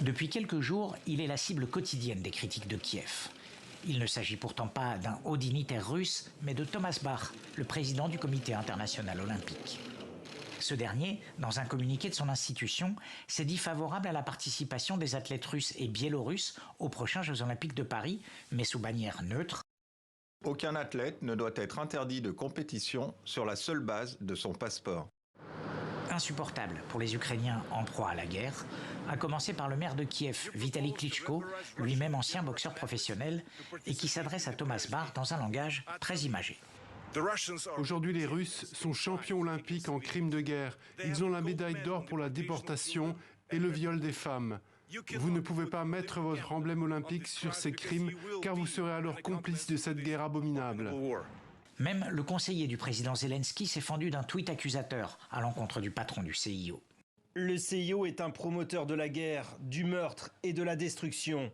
Depuis quelques jours, il est la cible quotidienne des critiques de Kiev. Il ne s'agit pourtant pas d'un haut dignitaire russe, mais de Thomas Bach, le président du Comité international olympique. Ce dernier, dans un communiqué de son institution, s'est dit favorable à la participation des athlètes russes et biélorusses aux prochains Jeux olympiques de Paris, mais sous bannière neutre. Aucun athlète ne doit être interdit de compétition sur la seule base de son passeport. Insupportable pour les Ukrainiens en proie à la guerre, à commencer par le maire de Kiev, Vitali Klitschko, lui-même ancien boxeur professionnel, et qui s'adresse à Thomas Bach dans un langage très imagé. Aujourd'hui, les Russes sont champions olympiques en crimes de guerre. Ils ont la médaille d'or pour la déportation et le viol des femmes. Vous ne pouvez pas mettre votre emblème olympique sur ces crimes, car vous serez alors complice de cette guerre abominable. Même le conseiller du président Zelensky s'est fendu d'un tweet accusateur à l'encontre du patron du CIO. Le CIO est un promoteur de la guerre, du meurtre et de la destruction.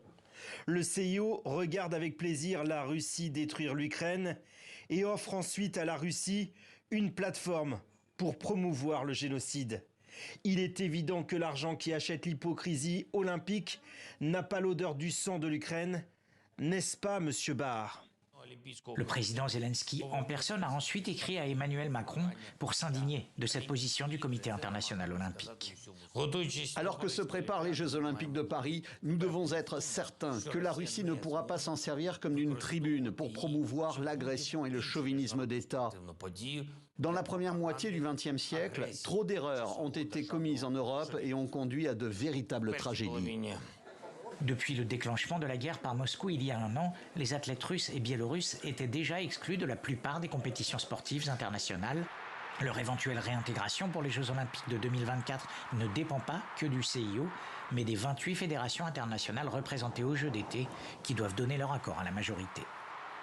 Le CIO regarde avec plaisir la Russie détruire l'Ukraine et offre ensuite à la Russie une plateforme pour promouvoir le génocide. Il est évident que l'argent qui achète l'hypocrisie olympique n'a pas l'odeur du sang de l'Ukraine, n'est-ce pas, monsieur Barr ? Le président Zelensky en personne a ensuite écrit à Emmanuel Macron pour s'indigner de cette position du Comité international olympique. Alors que se préparent les Jeux olympiques de Paris, nous devons être certains que la Russie ne pourra pas s'en servir comme d'une tribune pour promouvoir l'agression et le chauvinisme d'État. Dans la première moitié du XXe siècle, trop d'erreurs ont été commises en Europe et ont conduit à de véritables tragédies. Depuis le déclenchement de la guerre par Moscou il y a un an, les athlètes russes et biélorusses étaient déjà exclus de la plupart des compétitions sportives internationales. Leur éventuelle réintégration pour les Jeux olympiques de 2024 ne dépend pas que du CIO, mais des 28 fédérations internationales représentées aux Jeux d'été qui doivent donner leur accord à la majorité.